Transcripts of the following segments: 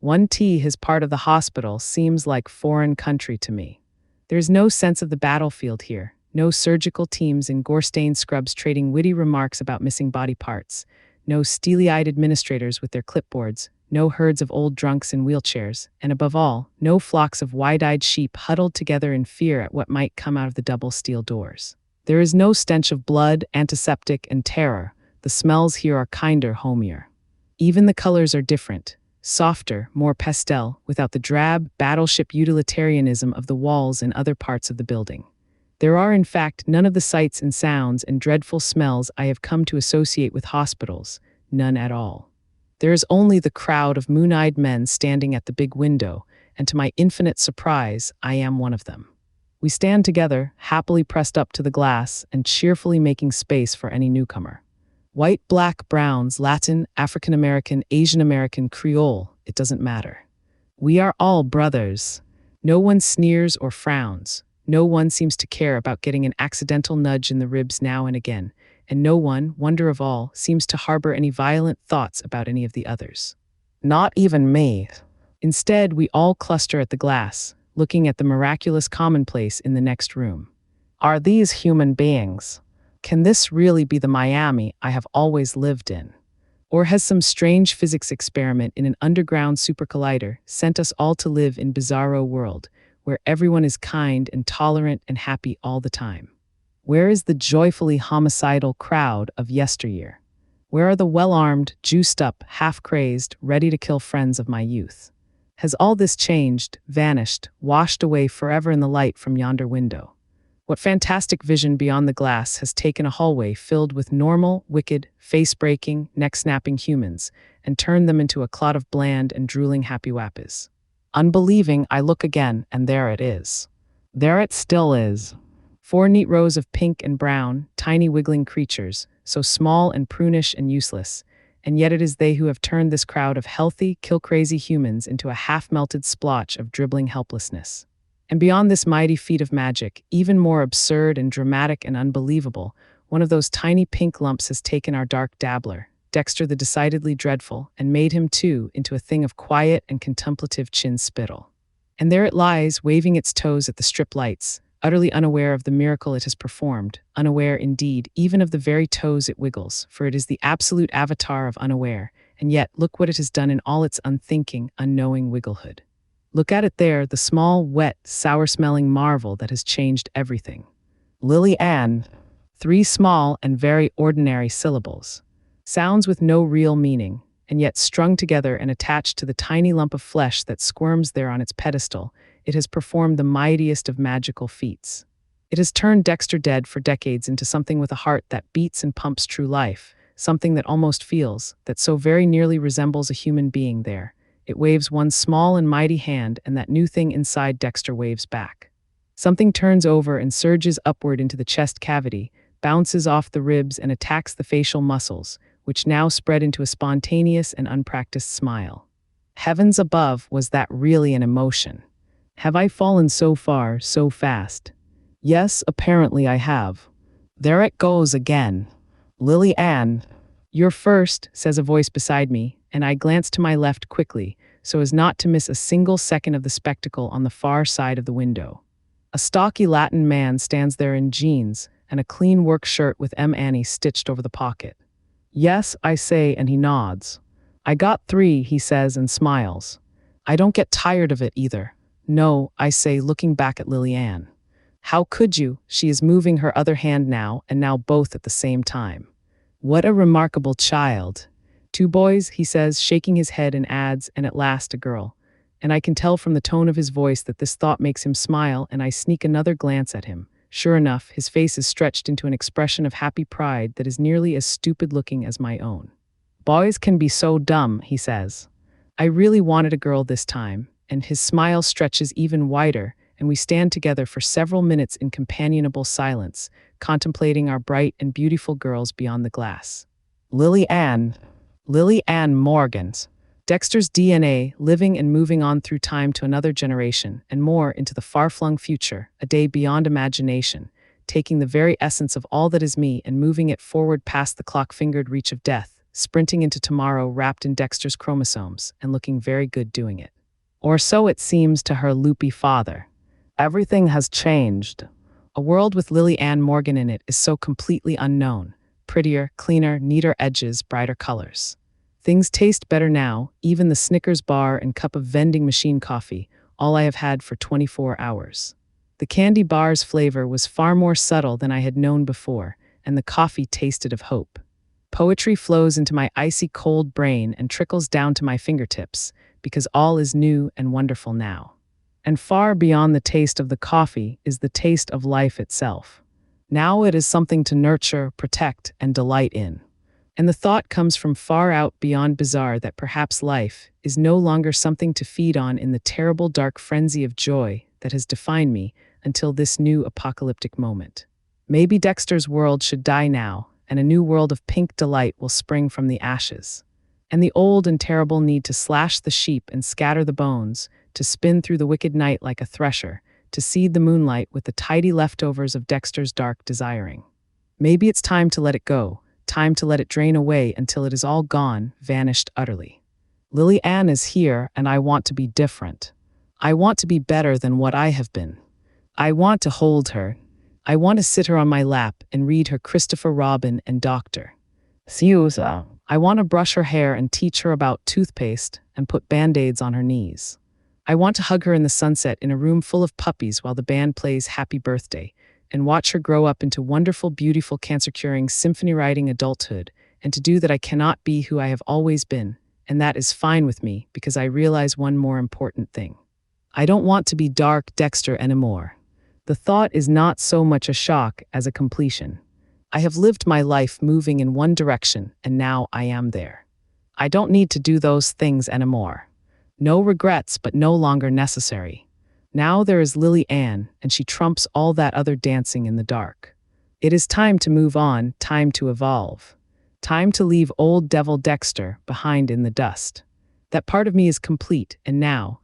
One T, his part of the hospital, seems like foreign country to me. There's no sense of the battlefield here, no surgical teams in gore-stained scrubs trading witty remarks about missing body parts, no steely-eyed administrators with their clipboards, no herds of old drunks in wheelchairs, and above all, no flocks of wide-eyed sheep huddled together in fear at what might come out of the double steel doors. There is no stench of blood, antiseptic, and terror. The smells here are kinder, homier. Even the colors are different, softer, more pastel, without the drab, battleship utilitarianism of the walls in other parts of the building. There are, in fact, none of the sights and sounds and dreadful smells I have come to associate with hospitals, none at all. There is only the crowd of moon-eyed men standing at the big window, and to my infinite surprise, I am one of them. We stand together, happily pressed up to the glass and cheerfully making space for any newcomer. White, black, browns, Latin, African American, Asian American, Creole, it doesn't matter. We are all brothers. No one sneers or frowns. No one seems to care about getting an accidental nudge in the ribs now and again, and no one, wonder of all, seems to harbor any violent thoughts about any of the others. Not even me. Instead, we all cluster at the glass, looking at the miraculous commonplace in the next room. Are these human beings? Can this really be the Miami I have always lived in? Or has some strange physics experiment in an underground supercollider sent us all to live in bizarro world, where everyone is kind and tolerant and happy all the time? Where is the joyfully homicidal crowd of yesteryear? Where are the well-armed, juiced-up, half-crazed, ready-to-kill friends of my youth? Has all this changed, vanished, washed away forever in the light from yonder window? What fantastic vision beyond the glass has taken a hallway filled with normal, wicked, face-breaking, neck-snapping humans and turned them into a clot of bland and drooling happy-wappers? Unbelieving, I look again, and there it is. There it still is. 4 neat rows of pink and brown, tiny wiggling creatures, so small and prunish and useless, and yet it is they who have turned this crowd of healthy, kill-crazy humans into a half-melted splotch of dribbling helplessness. And beyond this mighty feat of magic, even more absurd and dramatic and unbelievable, one of those tiny pink lumps has taken our dark dabbler, Dexter the decidedly dreadful, and made him, too, into a thing of quiet and contemplative chin-spittle. And there it lies, waving its toes at the strip lights, utterly unaware of the miracle it has performed, unaware, indeed, even of the very toes it wiggles, for it is the absolute avatar of unaware, and yet look what it has done in all its unthinking, unknowing wigglehood. Look at it there, the small, wet, sour-smelling marvel that has changed everything. Lily Ann. 3 small and very ordinary syllables. Sounds with no real meaning, and yet strung together and attached to the tiny lump of flesh that squirms there on its pedestal, it has performed the mightiest of magical feats. It has turned Dexter dead for decades into something with a heart that beats and pumps true life, something that almost feels, that so very nearly resembles a human being there. It waves one small and mighty hand, and that new thing inside Dexter waves back. Something turns over and surges upward into the chest cavity, bounces off the ribs and attacks the facial muscles, which now spread into a spontaneous and unpracticed smile. Heavens above, was that really an emotion? Have I fallen so far, so fast? Yes, apparently I have. There it goes again. Lily Ann. You're first, says a voice beside me, and I glance to my left quickly, so as not to miss a single second of the spectacle on the far side of the window. A stocky Latin man stands there in jeans and a clean work shirt with M. Annie stitched over the pocket. Yes, I say, and he nods. I got 3, he says and smiles. I don't get tired of it either. No, I say, looking back at Lily Ann. How could you? She is moving her other hand now, and now both at the same time. What a remarkable child. 2 boys, he says, shaking his head, and adds, and at last a girl. And I can tell from the tone of his voice that this thought makes him smile, and I sneak another glance at him. Sure enough, his face is stretched into an expression of happy pride that is nearly as stupid-looking as my own. Boys can be so dumb, he says. I really wanted a girl this time, and his smile stretches even wider, and we stand together for several minutes in companionable silence, contemplating our bright and beautiful girls beyond the glass. Lily Ann Morgans. Dexter's DNA, living and moving on through time to another generation, and more into the far-flung future, a day beyond imagination, taking the very essence of all that is me and moving it forward past the clock-fingered reach of death, sprinting into tomorrow wrapped in Dexter's chromosomes and looking very good doing it. Or so it seems to her loopy father. Everything has changed. A world with Lily Ann Morgan in it is so completely unknown. Prettier, cleaner, neater edges, brighter colors. Things taste better now, even the Snickers bar and cup of vending machine coffee, all I have had for 24 hours. The candy bar's flavor was far more subtle than I had known before, and the coffee tasted of hope. Poetry flows into my icy cold brain and trickles down to my fingertips, because all is new and wonderful now. And far beyond the taste of the coffee is the taste of life itself. Now it is something to nurture, protect, and delight in. And the thought comes from far out beyond bizarre that perhaps life is no longer something to feed on in the terrible dark frenzy of joy that has defined me until this new apocalyptic moment. Maybe Dexter's world should die now, and a new world of pink delight will spring from the ashes. And the old and terrible need to slash the sheep and scatter the bones, to spin through the wicked night like a thresher, to seed the moonlight with the tidy leftovers of Dexter's dark desiring. Maybe it's time to let it go, time to let it drain away until it is all gone, vanished utterly. Lily Ann is here, and I want to be different. I want to be better than what I have been. I want to hold her. I want to sit her on my lap and read her Christopher Robin and Doctor Seuss. I want to brush her hair and teach her about toothpaste and put Band-Aids on her knees. I want to hug her in the sunset in a room full of puppies while the band plays Happy Birthday, and watch her grow up into wonderful, beautiful, cancer-curing, symphony-writing adulthood, and to do that I cannot be who I have always been, and that is fine with me because I realize one more important thing. I don't want to be dark Dexter anymore. The thought is not so much a shock as a completion. I have lived my life moving in one direction, and now I am there. I don't need to do those things anymore. No regrets, but no longer necessary. Now there is Lily Ann, and she trumps all that other dancing in the dark. It is time to move on, time to evolve. Time to leave old Devil Dexter behind in the dust. That part of me is complete, and now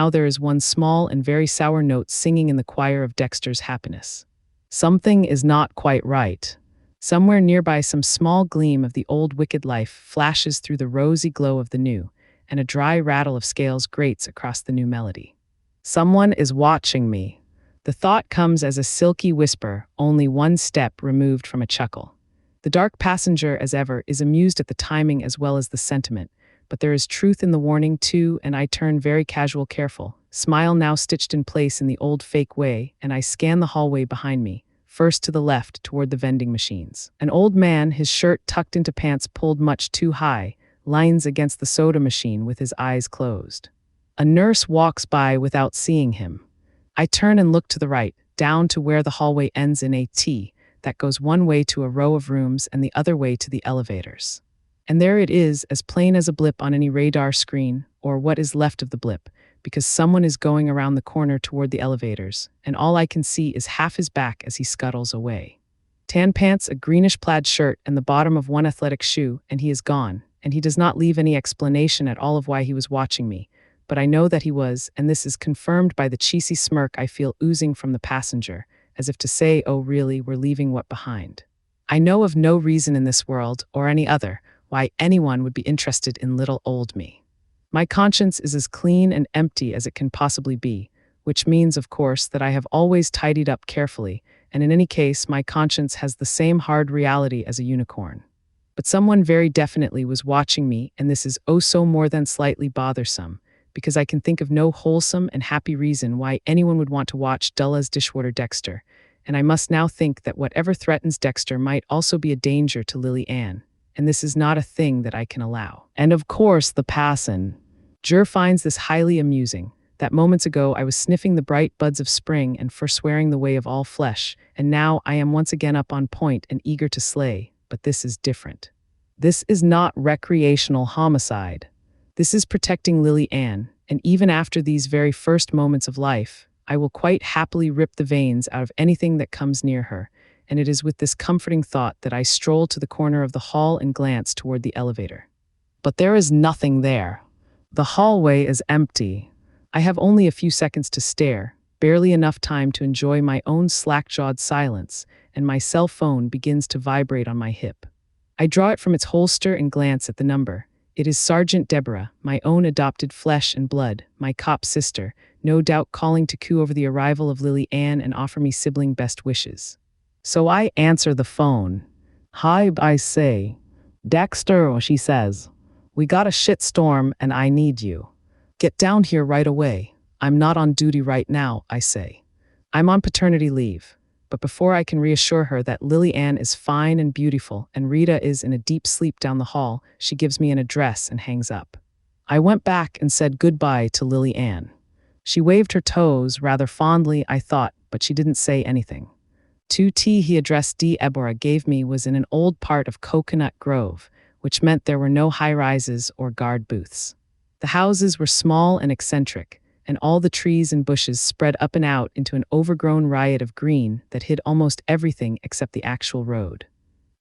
there is one small and very sour note singing in the choir of Dexter's happiness. Something is not quite right. Somewhere nearby, some small gleam of the old wicked life flashes through the rosy glow of the new, and a dry rattle of scales grates across the new melody. Someone is watching me. The thought comes as a silky whisper, only one step removed from a chuckle. The dark passenger, as ever, is amused at the timing as well as the sentiment, but there is truth in the warning too, and I turn very casual careful, smile now stitched in place in the old fake way, and I scan the hallway behind me, first to the left toward the vending machines. An old man, his shirt tucked into pants pulled much too high, leans against the soda machine with his eyes closed. A nurse walks by without seeing him. I turn and look to the right, down to where the hallway ends in a T that goes one way to a row of rooms and the other way to the elevators. And there it is, as plain as a blip on any radar screen, or what is left of the blip, because someone is going around the corner toward the elevators, and all I can see is half his back as he scuttles away. Tan pants, a greenish plaid shirt, and the bottom of one athletic shoe, and he is gone, and he does not leave any explanation at all of why he was watching me, but I know that he was, and this is confirmed by the cheesy smirk I feel oozing from the passenger, as if to say, oh really, we're leaving what behind. I know of no reason in this world, or any other, why anyone would be interested in little old me. My conscience is as clean and empty as it can possibly be, which means, of course, that I have always tidied up carefully, and in any case, my conscience has the same hard reality as a unicorn. But someone very definitely was watching me, and this is oh so more than slightly bothersome, because I can think of no wholesome and happy reason why anyone would want to watch dull as dishwater Dexter, and I must now think that whatever threatens Dexter might also be a danger to Lily Ann, and this is not a thing that I can allow. And of course, the passenger finds this highly amusing, that moments ago I was sniffing the bright buds of spring and forswearing the way of all flesh, and now I am once again up on point and eager to slay, but this is different. This is not recreational homicide. This is protecting Lily Ann, and even after these very first moments of life, I will quite happily rip the veins out of anything that comes near her, and it is with this comforting thought that I stroll to the corner of the hall and glance toward the elevator. But there is nothing there. The hallway is empty. I have only a few seconds to stare, barely enough time to enjoy my own slack-jawed silence, and my cell phone begins to vibrate on my hip. I draw it from its holster and glance at the number. It is Sergeant Deborah, my own adopted flesh and blood, my cop sister, no doubt calling to coo over the arrival of Lily Ann and offer me sibling best wishes. So I answer the phone. "Hi," I say. "Dexter," she says. "We got a shitstorm and I need you. Get down here right away." "I'm not on duty right now," I say. "I'm on paternity leave." But before I can reassure her that Lily Ann is fine and beautiful and Rita is in a deep sleep down the hall, she gives me an address and hangs up. I went back and said goodbye to Lily Ann. She waved her toes, rather fondly, I thought, but she didn't say anything. 2T he address Deborah gave me was in an old part of Coconut Grove, which meant there were no high-rises or guard booths. The houses were small and eccentric, and all the trees and bushes spread up and out into an overgrown riot of green that hid almost everything except the actual road.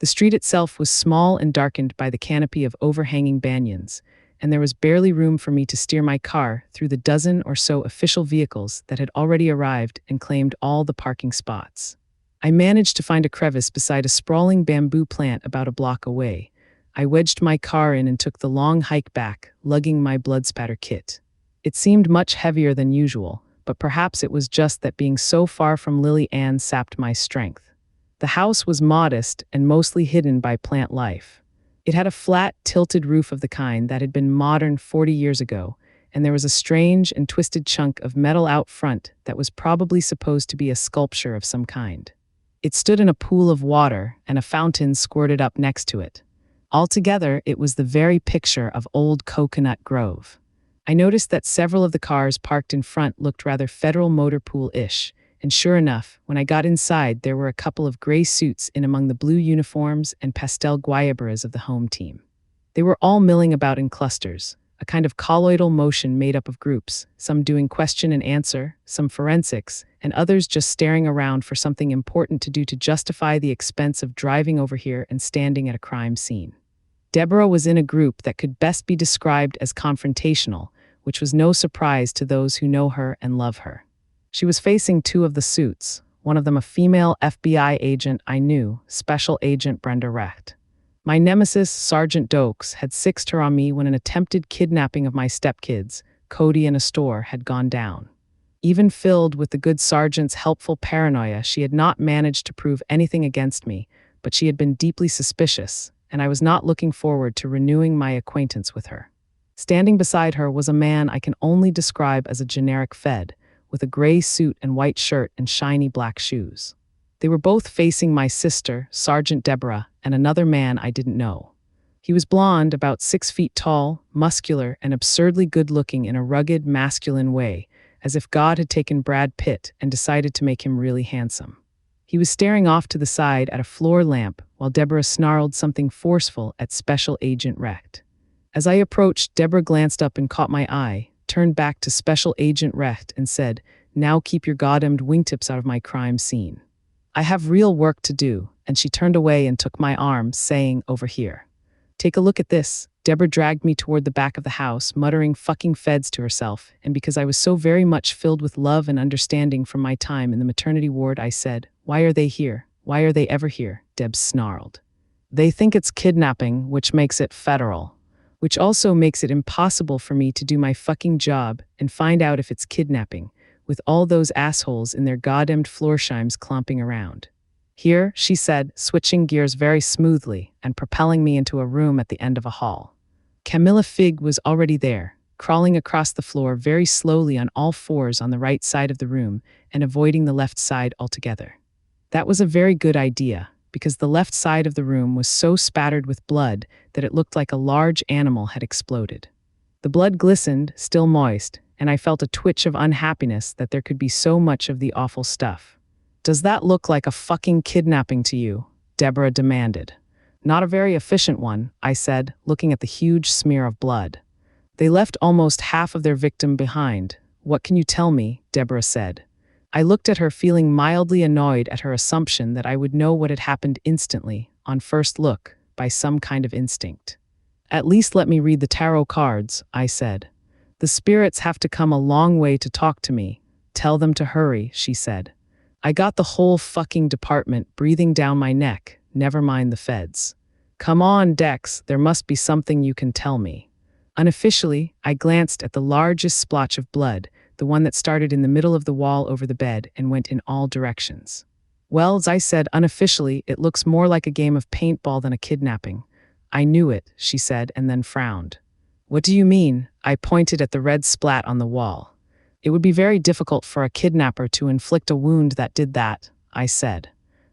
The street itself was small and darkened by the canopy of overhanging banyans, and there was barely room for me to steer my car through the dozen or so official vehicles that had already arrived and claimed all the parking spots. I managed to find a crevice beside a sprawling bamboo plant about a block away. I wedged my car in and took the long hike back, lugging my blood spatter kit. It seemed much heavier than usual, but perhaps it was just that being so far from Lily Ann sapped my strength. The house was modest and mostly hidden by plant life. It had a flat, tilted roof of the kind that had been modern 40 years ago, and there was a strange and twisted chunk of metal out front that was probably supposed to be a sculpture of some kind. It stood in a pool of water, and a fountain squirted up next to it. Altogether, it was the very picture of old Coconut Grove. I noticed that several of the cars parked in front looked rather Federal Motor Pool-ish, and sure enough, when I got inside, there were a couple of gray suits in among the blue uniforms and pastel guayabras of the home team. They were all milling about in clusters, a kind of colloidal motion made up of groups, some doing question and answer, some forensics, and others just staring around for something important to do to justify the expense of driving over here and standing at a crime scene. Deborah was in a group that could best be described as confrontational, which was no surprise to those who know her and love her. She was facing two of the suits, one of them a female FBI agent I knew, Special Agent Brenda Recht. My nemesis, Sergeant Dokes, had sixed her on me when an attempted kidnapping of my stepkids, Cody in a store, had gone down. Even filled with the good sergeant's helpful paranoia, she had not managed to prove anything against me, but she had been deeply suspicious, and I was not looking forward to renewing my acquaintance with her. Standing beside her was a man I can only describe as a generic Fed, with a gray suit and white shirt and shiny black shoes. They were both facing my sister, Sergeant Deborah, and another man I didn't know. He was blonde, about 6 feet tall, muscular, and absurdly good-looking in a rugged, masculine way, as if God had taken Brad Pitt and decided to make him really handsome. He was staring off to the side at a floor lamp while Deborah snarled something forceful at Special Agent Recht. As I approached, Deborah glanced up and caught my eye, turned back to Special Agent Recht and said, "Now keep your goddamned wingtips out of my crime scene. I have real work to do," and she turned away and took my arm, saying, "Over here. Take a look at this." Deborah dragged me toward the back of the house, muttering fucking feds to herself, and because I was so very much filled with love and understanding from my time in the maternity ward, I said, "Why are they here? Why are they ever here?" Deb snarled. "They think it's kidnapping, which makes it federal. Which also makes it impossible for me to do my fucking job and find out if it's kidnapping, with all those assholes in their goddamned Floorshimes clomping around. Here," she said, switching gears very smoothly and propelling me into a room at the end of a hall. Camilla Fig was already there, crawling across the floor very slowly on all fours on the right side of the room and avoiding the left side altogether. That was a very good idea, because the left side of the room was so spattered with blood that it looked like a large animal had exploded. The blood glistened, still moist, and I felt a twitch of unhappiness that there could be so much of the awful stuff. "Does that look like a fucking kidnapping to you?" Deborah demanded. "Not a very efficient one," I said, looking at the huge smear of blood. "They left almost half of their victim behind. What can you tell me?" Deborah said. I looked at her, feeling mildly annoyed at her assumption that I would know what had happened instantly, on first look, by some kind of instinct. "At least let me read the tarot cards," I said. "The spirits have to come a long way to talk to me. Tell them to hurry," she said. I got the whole fucking department breathing down my neck, never mind the feds. Come on, Dex, there must be something you can tell me. Unofficially, I glanced at the largest splotch of blood, the one that started in the middle of the wall over the bed and went in all directions. Well, as I said, unofficially, it looks more like a game of paintball than a kidnapping. I knew it, she said, and then frowned. What do you mean? I pointed at the red splat on the wall. It would be very difficult for a kidnapper to inflict a wound that did that, I said.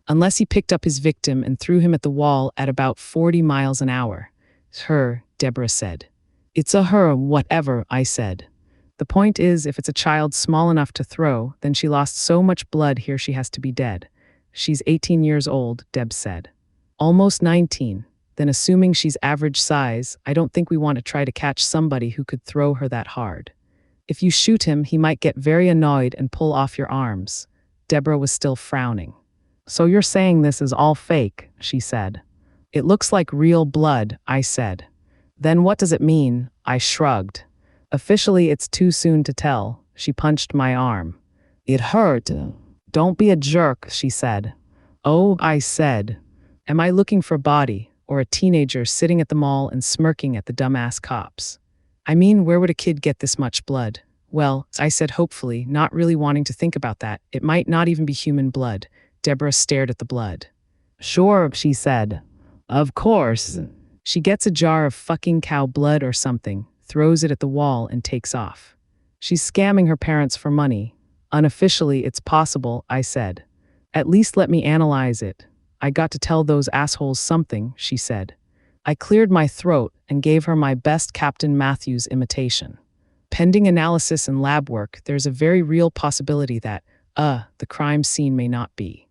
Unless he picked up his victim and threw him at the wall at about 40 miles an hour. Her, Deborah said. It's a her, whatever, I said. The point is, if it's a child small enough to throw, then she lost so much blood here she has to be dead. She's 18 years old, Deb said. Almost 19. Then assuming she's average size, I don't think we want to try to catch somebody who could throw her that hard. If you shoot him, he might get very annoyed and pull off your arms. Deborah was still frowning. So you're saying this is all fake, she said. It looks like real blood, I said. Then what does it mean? I shrugged. Officially, it's too soon to tell. She punched my arm. It hurt. Don't be a jerk, she said. Oh, I said. Am I looking for a body, or a teenager sitting at the mall and smirking at the dumbass cops? I mean, where would a kid get this much blood? Well, I said hopefully, not really wanting to think about that. It might not even be human blood. Deborah stared at the blood. Sure, she said. Of course. She gets a jar of fucking cow blood or something, throws it at the wall, and takes off. She's scamming her parents for money. Unofficially, it's possible, I said. At least let me analyze it. I got to tell those assholes something, she said. I cleared my throat and gave her my best Captain Matthews imitation. Pending analysis and lab work, there's a very real possibility that, the crime scene may not be.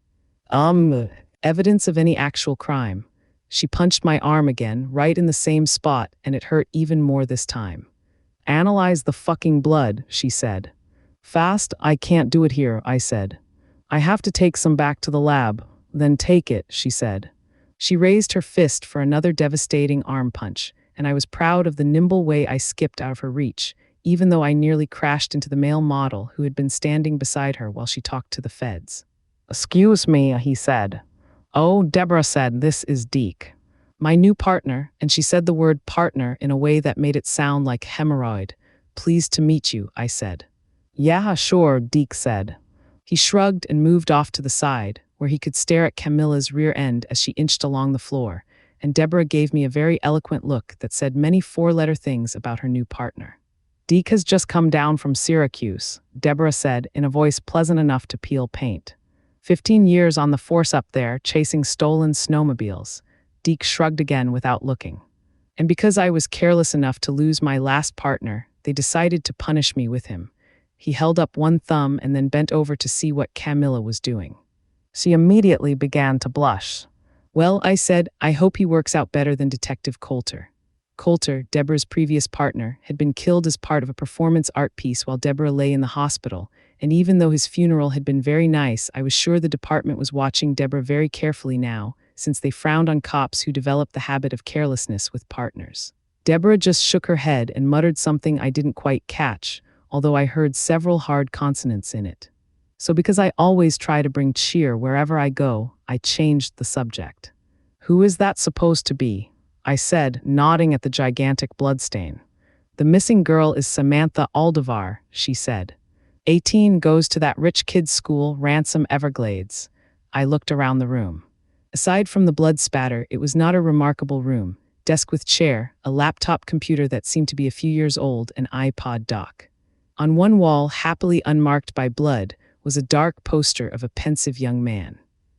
Evidence of any actual crime. She punched my arm again, right in the same spot, and it hurt even more this time. Analyze the fucking blood, she said. Fast, I can't do it here, I said. I have to take some back to the lab. Then take it, she said. She raised her fist for another devastating arm punch, and I was proud of the nimble way I skipped out of her reach, even though I nearly crashed into the male model who had been standing beside her while she talked to the feds. Excuse me, he said. Oh, Deborah said, this is Deke. My new partner, and she said the word partner in a way that made it sound like hemorrhoid. Pleased to meet you, I said. Yeah, sure, Deke said. He shrugged and moved off to the side, where he could stare at Camilla's rear end as she inched along the floor, and Deborah gave me a very eloquent look that said many four-letter things about her new partner. Deke has just come down from Syracuse, Deborah said in a voice pleasant enough to peel paint. 15 years on the force up there, chasing stolen snowmobiles. Deke shrugged again without looking. And because I was careless enough to lose my last partner, they decided to punish me with him. He held up one thumb and then bent over to see what Camilla was doing. She immediately began to blush. Well, I said, I hope he works out better than Detective Coulter. Coulter, Deborah's previous partner, had been killed as part of a performance art piece while Deborah lay in the hospital, and even though his funeral had been very nice, I was sure the department was watching Deborah very carefully now, since they frowned on cops who developed the habit of carelessness with partners. Deborah just shook her head and muttered something I didn't quite catch, although I heard several hard consonants in it. So because I always try to bring cheer wherever I go, I changed the subject. Who is that supposed to be? I said, nodding at the gigantic bloodstain. The missing girl is Samantha Aldovar, she said. 18, goes to that rich kid's school, Ransom Everglades. I looked around the room. Aside from the blood spatter, it was not a remarkable room. Desk with chair, a laptop computer that seemed to be a few years old, an iPod dock. On one wall, happily unmarked by blood, was a dark poster of a pensive young man.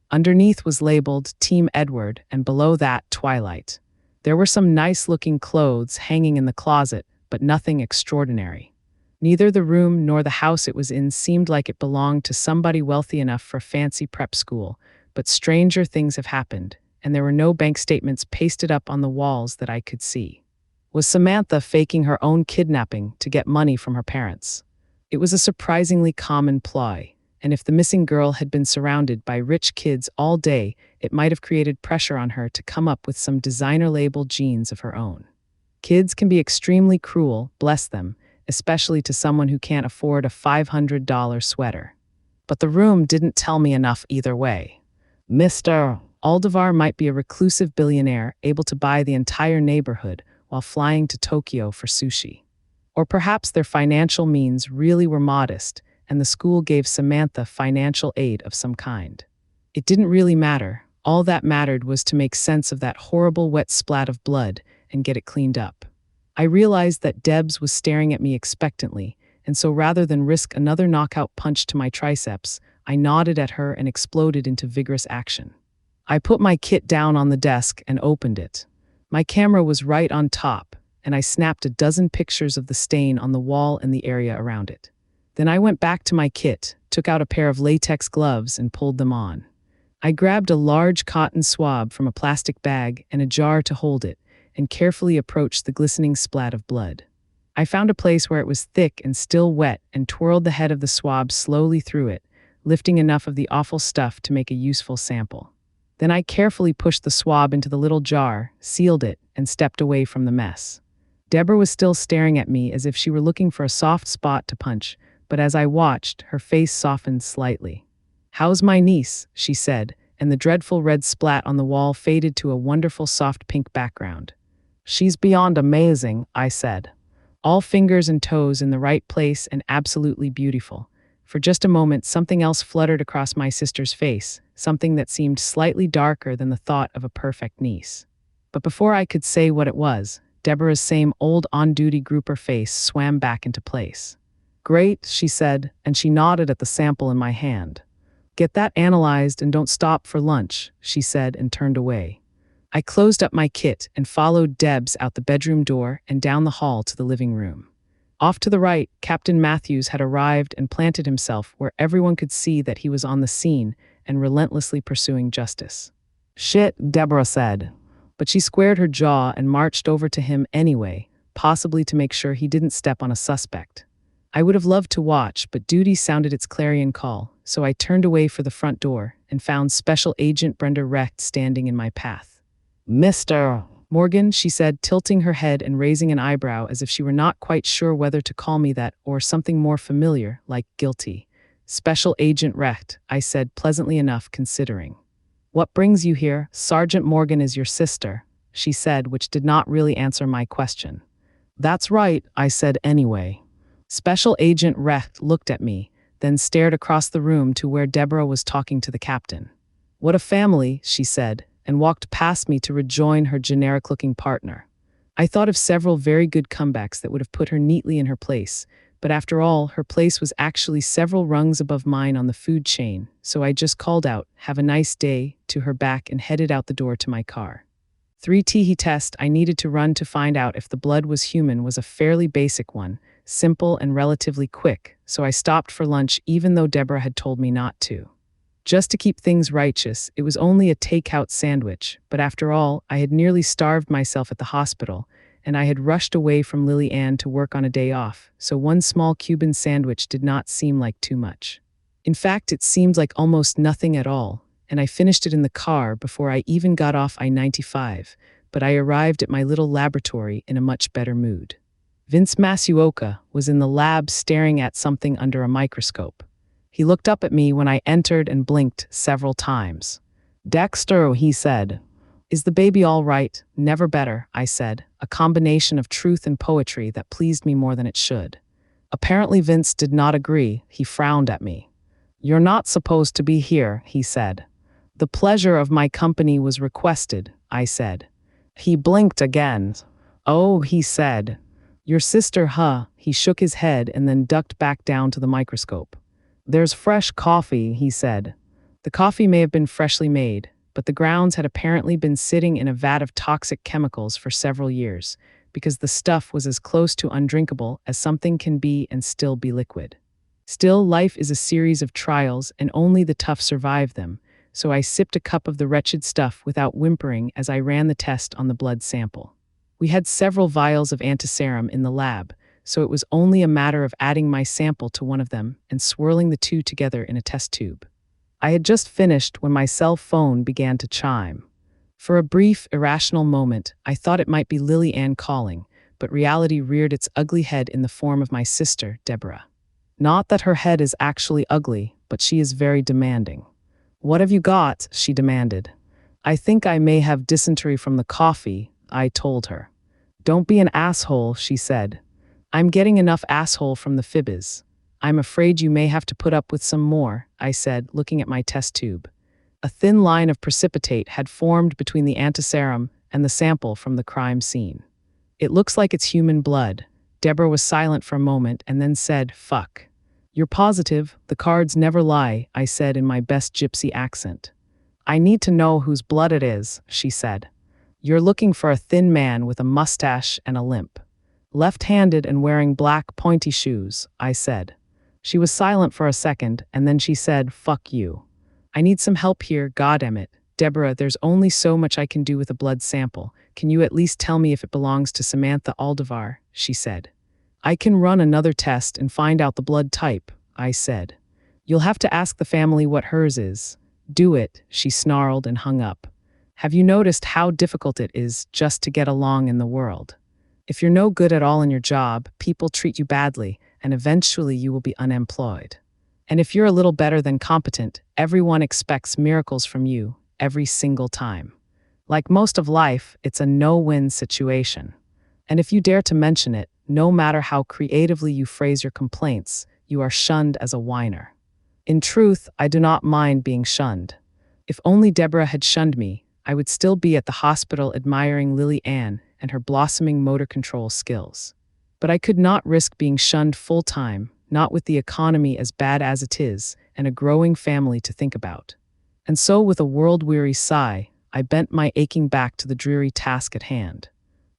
Underneath was labeled Team Edward, and below that, Twilight. There were some nice-looking clothes hanging in the closet, but nothing extraordinary. Neither the room nor the house it was in seemed like it belonged to somebody wealthy enough for fancy prep school, but stranger things have happened, and there were no bank statements pasted up on the walls that I could see. Was Samantha faking her own kidnapping to get money from her parents? It was a surprisingly common ploy, and if the missing girl had been surrounded by rich kids all day, it might have created pressure on her to come up with some designer-labeled jeans of her own. Kids can be extremely cruel, bless them, especially to someone who can't afford a $500 sweater. But the room didn't tell me enough either way. Mr. Aldovar might be a reclusive billionaire able to buy the entire neighborhood while flying to Tokyo for sushi. Or perhaps their financial means really were modest, and the school gave Samantha financial aid of some kind. It didn't really matter. All that mattered was to make sense of that horrible wet splat of blood and get it cleaned up. I realized that Debs was staring at me expectantly, and so rather than risk another knockout punch to my triceps, I nodded at her and exploded into vigorous action. I put my kit down on the desk and opened it. My camera was right on top, and I snapped a dozen pictures of the stain on the wall and the area around it. Then I went back to my kit, took out a pair of latex gloves and pulled them on. I grabbed a large cotton swab from a plastic bag and a jar to hold it, and carefully approached the glistening splat of blood. I found a place where it was thick and still wet and twirled the head of the swab slowly through it, lifting enough of the awful stuff to make a useful sample. Then I carefully pushed the swab into the little jar, sealed it, and stepped away from the mess. Deborah was still staring at me as if she were looking for a soft spot to punch, but as I watched, her face softened slightly. "How's my niece?" she said, and the dreadful red splat on the wall faded to a wonderful soft pink background. "She's beyond amazing," I said. All fingers and toes in the right place and absolutely beautiful. For just a moment, something else fluttered across my sister's face, something that seemed slightly darker than the thought of a perfect niece. But before I could say what it was, Deborah's same old on-duty grouper face swam back into place. "Great," she said, and she nodded at the sample in my hand. "Get that analyzed and don't stop for lunch," she said and turned away. I closed up my kit and followed Debs out the bedroom door and down the hall to the living room. Off to the right, Captain Matthews had arrived and planted himself where everyone could see that he was on the scene and relentlessly pursuing justice. "Shit," Deborah said. But she squared her jaw and marched over to him anyway, possibly to make sure he didn't step on a suspect. I would have loved to watch, but duty sounded its clarion call, so I turned away for the front door and found Special Agent Brenda Recht standing in my path. "Mr. Morgan," she said, tilting her head and raising an eyebrow as if she were not quite sure whether to call me that or something more familiar, like guilty. "Special Agent Recht," I said, pleasantly enough considering. "What brings you here? Sergeant Morgan is your sister," she said, which did not really answer my question. "That's right," I said anyway. Special Agent Recht looked at me, then stared across the room to where Deborah was talking to the captain. "What a family," she said, and walked past me to rejoin her generic-looking partner. I thought of several very good comebacks that would have put her neatly in her place, but after all, her place was actually several rungs above mine on the food chain, so I just called out, "Have a nice day," to her back and headed out the door to my car. 3T test I needed to run to find out if the blood was human was a fairly basic one, simple and relatively quick, so I stopped for lunch even though Deborah had told me not to. Just to keep things righteous, it was only a takeout sandwich, but after all, I had nearly starved myself at the hospital, and I had rushed away from Lily Ann to work on a day off, so one small Cuban sandwich did not seem like too much. In fact, it seemed like almost nothing at all, and I finished it in the car before I even got off I-95, but I arrived at my little laboratory in a much better mood. Vince Masuoka was in the lab staring at something under a microscope. He looked up at me when I entered and blinked several times. "Dexter," he said. "Is the baby all right?" "Never better," I said, a combination of truth and poetry that pleased me more than it should. Apparently Vince did not agree. He frowned at me. "You're not supposed to be here," he said. "The pleasure of my company was requested," I said. He blinked again. "Oh," he said. "Your sister, huh?" He shook his head and then ducked back down to the microscope. "There's fresh coffee," he said. The coffee may have been freshly made, but the grounds had apparently been sitting in a vat of toxic chemicals for several years, because the stuff was as close to undrinkable as something can be and still be liquid. Still, life is a series of trials, and only the tough survive them, so I sipped a cup of the wretched stuff without whimpering as I ran the test on the blood sample. We had several vials of antiserum in the lab, so it was only a matter of adding my sample to one of them and swirling the two together in a test tube. I had just finished when my cell phone began to chime. For a brief, irrational moment, I thought it might be Lily Ann calling, but reality reared its ugly head in the form of my sister, Deborah. Not that her head is actually ugly, but she is very demanding. "What have you got?" she demanded. I think I may have dysentery from the coffee, I told her. Don't be an asshole, she said. I'm getting enough asshole from the fibbies. I'm afraid you may have to put up with some more, I said, looking at my test tube. A thin line of precipitate had formed between the antiserum and the sample from the crime scene. It looks like it's human blood. Deborah was silent for a moment and then said, fuck. You're positive? The cards never lie, I said in my best gypsy accent. I need to know whose blood it is, she said. You're looking for a thin man with a mustache and a limp. Left-handed and wearing black pointy shoes, I said. She was silent for a second, and then she said, fuck you. I need some help here, goddammit. Deborah, there's only so much I can do with a blood sample. Can you at least tell me if it belongs to Samantha Aldovar? She said. I can run another test and find out the blood type, I said. You'll have to ask the family what hers is. Do it, she snarled and hung up. Have you noticed how difficult it is just to get along in the world? If you're no good at all in your job, people treat you badly, and eventually you will be unemployed. And if you're a little better than competent, everyone expects miracles from you every single time. Like most of life, it's a no-win situation. And if you dare to mention it, no matter how creatively you phrase your complaints, you are shunned as a whiner. In truth, I do not mind being shunned. If only Deborah had shunned me, I would still be at the hospital admiring Lily Ann and her blossoming motor control skills. But I could not risk being shunned full-time, not with the economy as bad as it is, and a growing family to think about. And so with a world-weary sigh, I bent my aching back to the dreary task at hand.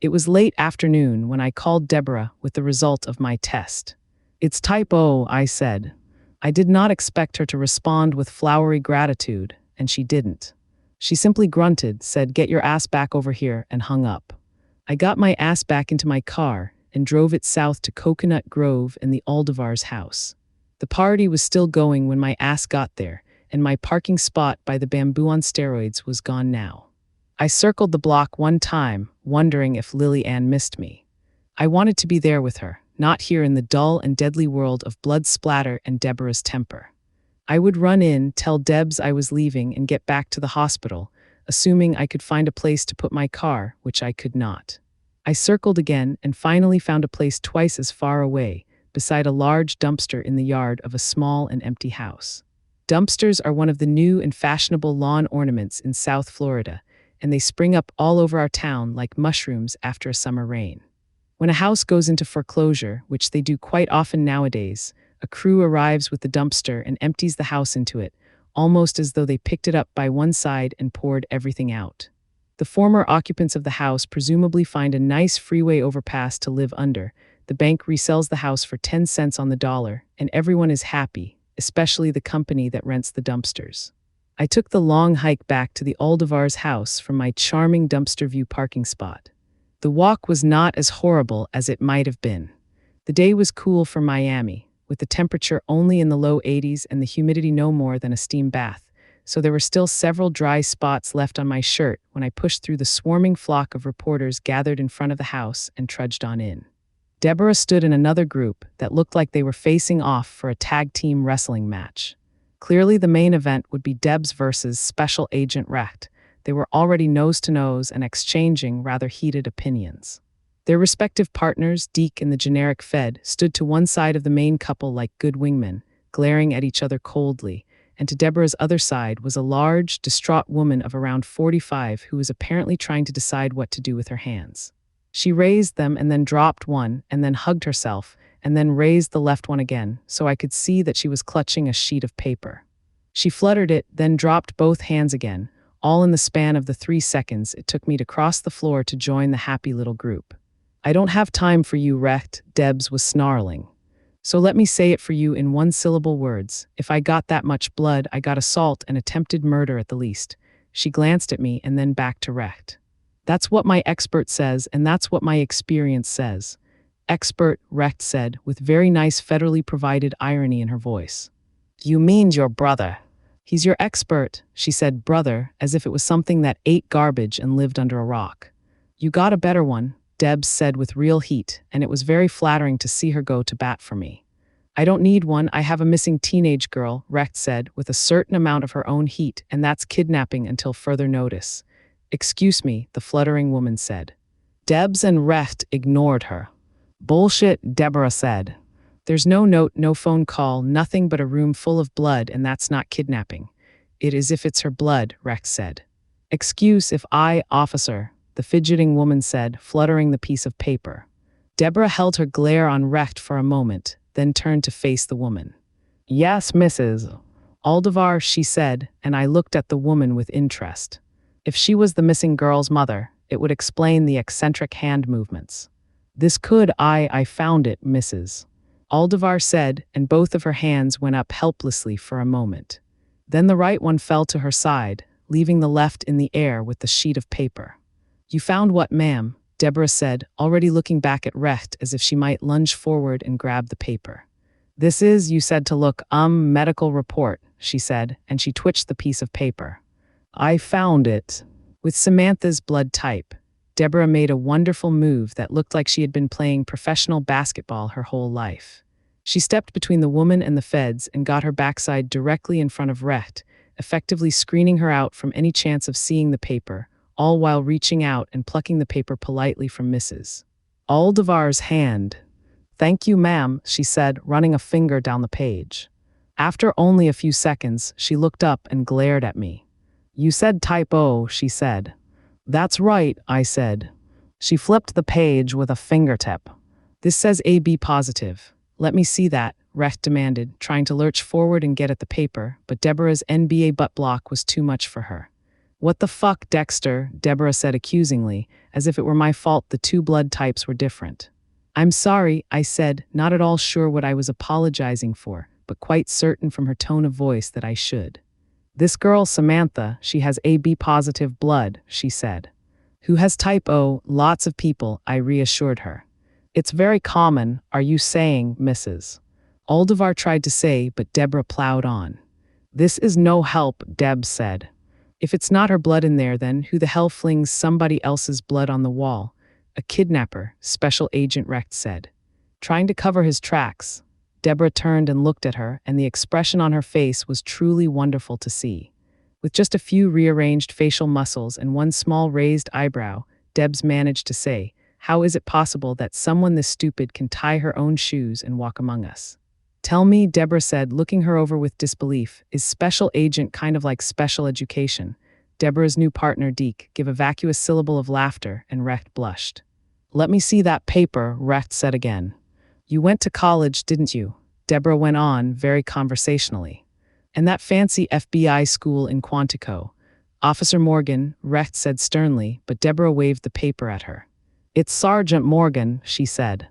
It was late afternoon when I called Deborah with the result of my test. It's type O, I said. I did not expect her to respond with flowery gratitude, and she didn't. She simply grunted, said, "Get your ass back over here," and hung up. I got my ass back into my car and drove it south to Coconut Grove and the Aldovar's house. The party was still going when my ass got there, and my parking spot by the bamboo on steroids was gone now. I circled the block one time, wondering if Lily Ann missed me. I wanted to be there with her, not here in the dull and deadly world of blood splatter and Deborah's temper. I would run in, tell Debs I was leaving, and get back to the hospital, assuming I could find a place to put my car, which I could not. I circled again and finally found a place twice as far away, beside a large dumpster in the yard of a small and empty house. Dumpsters are one of the new and fashionable lawn ornaments in South Florida, and they spring up all over our town like mushrooms after a summer rain. When a house goes into foreclosure, which they do quite often nowadays, a crew arrives with the dumpster and empties the house into it, almost as though they picked it up by one side and poured everything out. The former occupants of the house presumably find a nice freeway overpass to live under. The bank resells the house for 10 cents on the dollar, and everyone is happy, especially the company that rents the dumpsters. I took the long hike back to the Aldovar's house from my charming dumpster view parking spot. The walk was not as horrible as it might have been. The day was cool for Miami, with the temperature only in the low 80s and the humidity no more than a steam bath, so there were still several dry spots left on my shirt when I pushed through the swarming flock of reporters gathered in front of the house and trudged on in. Deborah stood in another group that looked like they were facing off for a tag team wrestling match. Clearly the main event would be Debs versus Special Agent Recht. They were already nose-to-nose and exchanging rather heated opinions. Their respective partners, Deke and the generic Fed, stood to one side of the main couple like good wingmen, glaring at each other coldly, and to Deborah's other side was a large, distraught woman of around 45 who was apparently trying to decide what to do with her hands. She raised them and then dropped one, and then hugged herself, and then raised the left one again, so I could see that she was clutching a sheet of paper. She fluttered it, then dropped both hands again, all in the span of the 3 seconds it took me to cross the floor to join the happy little group. "I don't have time for you, Recht," Debs was snarling. "So let me say it for you in one-syllable words. If I got that much blood, I got assault and attempted murder at the least." She glanced at me and then back to Recht. "That's what my expert says, and that's what my experience says." "Expert," Recht said, with very nice federally provided irony in her voice. "You mean your brother?" "He's your expert," she said, brother, as if it was something that ate garbage and lived under a rock. "You got a better one," Debs said with real heat, and it was very flattering to see her go to bat for me. I don't need one, I have a missing teenage girl, Recht said, with a certain amount of her own heat, and that's kidnapping until further notice. Excuse me, the fluttering woman said. Debs and Recht ignored her. Bullshit, Deborah said. There's no note, no phone call, nothing but a room full of blood, and that's not kidnapping. It is if it's her blood, Recht said. Excuse if I, officer, the fidgeting woman said, fluttering the piece of paper. Deborah held her glare on Recht for a moment, then turned to face the woman. Yes, Mrs. Aldovar, she said, and I looked at the woman with interest. If she was the missing girl's mother, it would explain the eccentric hand movements. This could, I found it, Mrs. Aldovar said, and both of her hands went up helplessly for a moment. Then the right one fell to her side, leaving the left in the air with the sheet of paper. You found what, ma'am? Deborah said, already looking back at Recht as if she might lunge forward and grab the paper. This is, you said to look, medical report, she said, and she twitched the piece of paper. I found it. With Samantha's blood type, Deborah made a wonderful move that looked like she had been playing professional basketball her whole life. She stepped between the woman and the feds and got her backside directly in front of Recht, effectively screening her out from any chance of seeing the paper, all while reaching out and plucking the paper politely from Mrs. Aldovar's hand. Thank you, ma'am, she said, running a finger down the page. After only a few seconds, she looked up and glared at me. You said type O, she said. That's right, I said. She flipped the page with a fingertip. This says AB positive. Let me see that, Recht demanded, trying to lurch forward and get at the paper, but Deborah's NBA butt block was too much for her. What the fuck, Dexter, Deborah said accusingly, as if it were my fault the two blood types were different. I'm sorry, I said, not at all sure what I was apologizing for, but quite certain from her tone of voice that I should. This girl, Samantha, she has AB positive blood, she said. Who has type O? Lots of people, I reassured her. It's very common, are you saying, Mrs. Aldovar tried to say, but Deborah plowed on. This is no help, Deb said. If it's not her blood in there, then who the hell flings somebody else's blood on the wall? A kidnapper, Special Agent Recht said. Trying to cover his tracks, Deborah turned and looked at her, and the expression on her face was truly wonderful to see. With just a few rearranged facial muscles and one small raised eyebrow, Debs managed to say, how is it possible that someone this stupid can tie her own shoes and walk among us? Tell me, Deborah said, looking her over with disbelief, is special agent kind of like special education? Deborah's new partner, Deke, gave a vacuous syllable of laughter, and Recht blushed. Let me see that paper, Recht said again. You went to college, didn't you? Deborah went on, very conversationally. And that fancy FBI school in Quantico. Officer Morgan, Recht said sternly, but Deborah waved the paper at her. It's Sergeant Morgan, she said.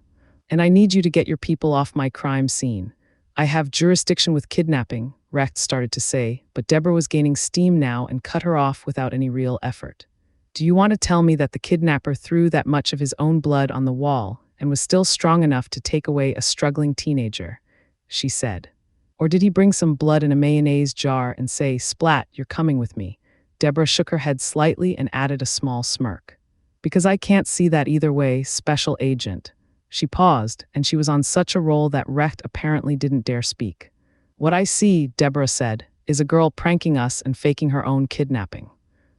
And I need you to get your people off my crime scene. I have jurisdiction with kidnapping, Recht started to say, but Deborah was gaining steam now and cut her off without any real effort. Do you want to tell me that the kidnapper threw that much of his own blood on the wall and was still strong enough to take away a struggling teenager? She said. Or did he bring some blood in a mayonnaise jar and say, splat, you're coming with me? Deborah shook her head slightly and added a small smirk. Because I can't see that either way, Special Agent. She paused, and she was on such a roll that Recht apparently didn't dare speak. What I see, Deborah said, is a girl pranking us and faking her own kidnapping.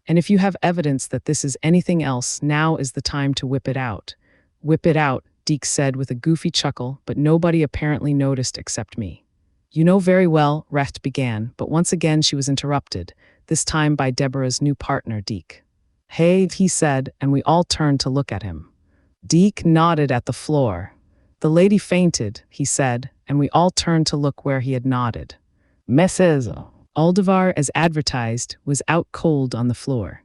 And if you have evidence that this is anything else, now is the time to whip it out. Whip it out, Deke said with a goofy chuckle, but nobody apparently noticed except me. You know very well, Recht began, but once again she was interrupted, this time by Deborah's new partner, Deke. Hey, he said, and we all turned to look at him. Deke nodded at the floor. The lady fainted, he said, and we all turned to look where he had nodded. Mrs. Aldovar, as advertised, was out cold on the floor.